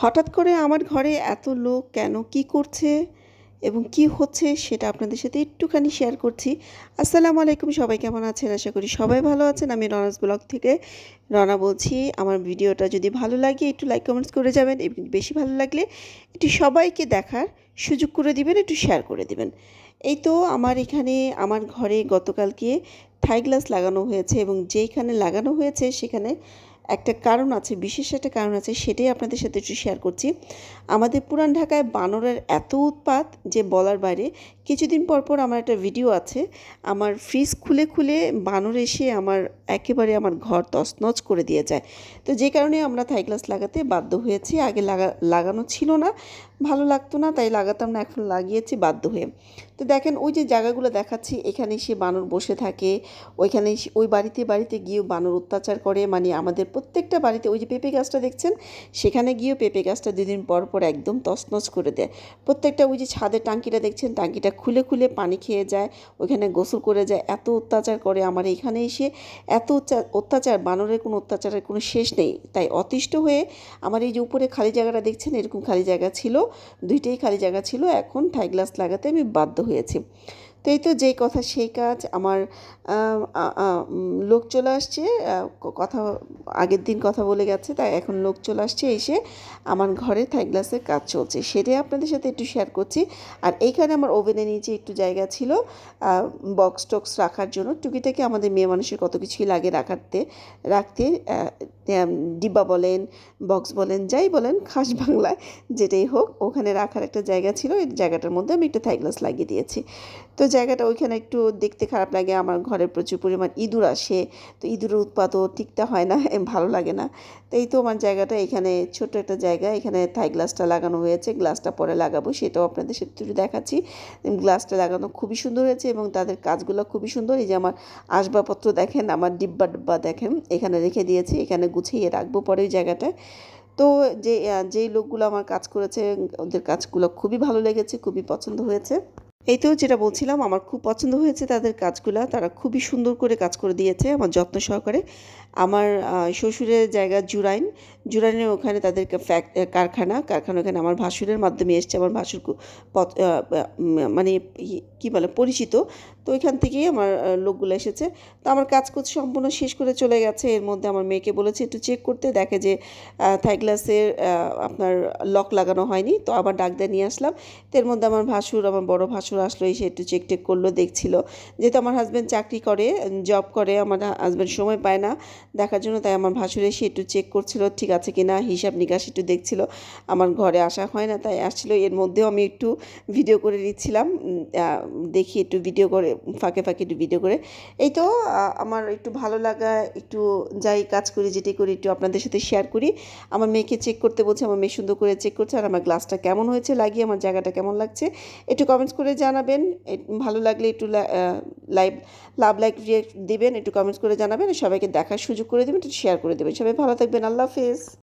হঠাৎ করে আমার ঘরে এত লোক কেন, কি করছে এবং কি হচ্ছে সেটা আপনাদের সাথে একটুখানি শেয়ার করছি। আসসালামু আলাইকুম, সবাই কেমন আছেন? আশা করি সবাই ভালো আছেন। আমি রনাস ব্লগ থেকে রনা বলছি। আমার ভিডিওটা যদি ভালো লাগে একটু লাইক কমেন্টস করে যাবেন, এবং বেশি ভালো লাগলে একটু সবাইকে দেখার সুযোগ করে দিবেন, একটু শেয়ার করে দিবেন। এই তো আমার এখানে আমার ঘরে গতকালকে থাই গ্লাস লাগানো হয়েছে, এবং যেইখানে লাগানো হয়েছে সেখানে একটা কারণ আছে, বিশেষ একটা কারণ আছে, সেটাই আপনাদের সাথে একটু শেয়ার করছি। আমাদের পুরান ঢাকায় বানরের এত উৎপাত যে বলার বাইরে। কিছুদিন পর পর আমার একটা ভিডিও আছে, আমার ফ্রিজ খুলে খুলে বানর এসে একেবারে আমার ঘর তছনছ করে দিয়ে যায়। তো যে কারণে আমরা থাই গ্লাস লাগাতে বাধ্য হয়েছি। আগে লাগানো ছিল না, ভালো লাগতো না, তাই লাগাতাম না, এখন লাগিয়েছি বাধ্য হয়ে। তো দেখেন ওই যে জায়গাগুলো দেখাচ্ছি, এখানে সে বানর বসে থাকে, ওইখানে ওই বাড়িতে বাড়িতে গিয়েও বানর অত্যাচার করে। মানে আমাদের প্রত্যেকটা বাড়িতে ওই যে পেঁপে গাছটা দেখছেন, সেখানে গিয়েও পেঁপে গাছটা দুদিন পর পর একদম তছনছ করে দেয়। প্রত্যেকটা ওই যে ছাদের টাঙ্কিটা দেখছেন, টাঙ্কিটা খুলে খুলে পানি খেয়ে যায়, ওইখানে গোসল করে যায়, এত অত্যাচার করে আমার এখানে এসে। এত অত্যাচার, বানরের কোনো অত্যাচারের কোনো শেষ নেই। তাই অতিষ্ঠ হয়ে আমার এই যে উপরে খালি জায়গাটা দেখছেন, এরকম খালি জায়গা ছিল, দুইটাই খালি জায়গা ছিল, এখন থাই গ্লাস লাগাতে আমি বাধ্য হয়েছি। তো এই তো যেই কথা সেই কাজ। আমার লোক চলে আসছে, কথা আগের দিন কথা বলে গেছে, তাই এখন লোক চলে আসছে, এসে আমার ঘরে থাই গ্লাসের কাজ চলছে, সেটাই আপনাদের সাথে একটু শেয়ার করছি। আর এইখানে আমার ওভেনের নিচে একটু জায়গা ছিল বক্স টক্স রাখার জন্য। টুকিটাকি আমাদের মেয়ে মানুষের কত কিছুই লাগে রাখতে ডিব্বা বলেন, বক্স বলেন, যাই বলেন, খাস বাংলায় যেটাই হোক, ওখানে রাখার একটা জায়গা ছিল। এই জায়গাটার মধ্যে আমি একটা থাই গ্লাস লাগিয়ে দিয়েছি। তো জায়গাটা ওইখানে একটু দেখতে খারাপ লাগে, আমার ঘরে প্রচুর পরিমাণ ইঁদুর আসে, তো ইঁদুরের উৎপাতও ঠিকটা হয় না, ভালো লাগে না। তো এই তো আমার জায়গাটা, এখানে ছোট্ট একটা জায়গা, এখানে থাই গ্লাসটা লাগানো হয়েছে। গ্লাসটা পরে লাগাবো, সেটাও আপনাদের সাথে একটু দেখাচ্ছি। গ্লাসটা লাগানো খুবই সুন্দর হয়েছে, এবং তাদের কাজগুলো খুবই সুন্দর। এই যে আমার আসবাবপত্র দেখেন, আমার ডিব্বা দেখেন, এখানে রেখে দিয়েছি, এখানে গুছিয়ে রাখবো পরে ওই জায়গাটায়। তো যেই লোকগুলো আমার কাজ করেছে, ওদের কাজগুলো খুবই ভালো লেগেছে, খুবই পছন্দ হয়েছে। এই তো যেটা বলছিলাম, আমার খুব পছন্দ হয়েছে তাদের কাজগুলা, তারা খুবই সুন্দর করে কাজ করে দিয়েছে আমার যত্ন সহকারে। আমার শ্বশুরের জায়গা জুরাইনের ওখানে তাদের কারখানা ওখানে আমার ভাসুরের মাধ্যমে এসছে। আমার ভাসুর মানে কী বলে, পরিচিত। তো ওইখান থেকেই আমার লোকগুলো এসেছে। তো আমার কাজ সম্পূর্ণ শেষ করে চলে গেছে। এর মধ্যে আমার মেয়েকে বলেছে একটু চেক করতে, দেখে যে থাই গ্লাসের আপনার লক লাগানো হয়নি। তো আবার ডাক দিয়ে নিয়ে আসলাম। তো এর মধ্যে আমার বড় ভাসুর আসলো, এসে একটু চেক টেক করলো, দেখছিল। যেহেতু আমার হাজব্যান্ড চাকরি করে, জব করে, আমার হাজব্যান্ড সময় পায় না দেখার জন্য, তাই আমার ভাসুর এসে একটু চেক করছিল ঠিক আছে কি না, হিসাব নিকাশ একটু দেখছিল। আমার ঘরে আসা হয় না, তাই আসছিল। এর মধ্যেও আমি একটু ভিডিও করে দিচ্ছিলাম, দেখি একটু ভিডিও করে, ফাঁকে ফাঁকে একটু ভিডিও করে। এই তো আমার একটু ভালো লাগা, একটু যাই কাজ করি, যেটি করি, একটু আপনাদের সাথে শেয়ার করি। আমার মেয়েকে চেক করতে বলছে, আমার মেয়ে সুন্দর করে চেক করছে। আর আমার গ্লাসটা কেমন হয়েছে লাগিয়ে, আমার জায়গাটা কেমন লাগছে একটু কমেন্টস করে জানাবেন। ভালো লাগলে একটু লাইক রিয়েক্ট দিবেন, একটু কমেন্টস করে জানাবেন, সবাইকে দেখার সুযোগ করে দেবেন, একটু শেয়ার করে দেবেন। সবাই ভালো থাকবেন, আল্লাহ হাফেজ।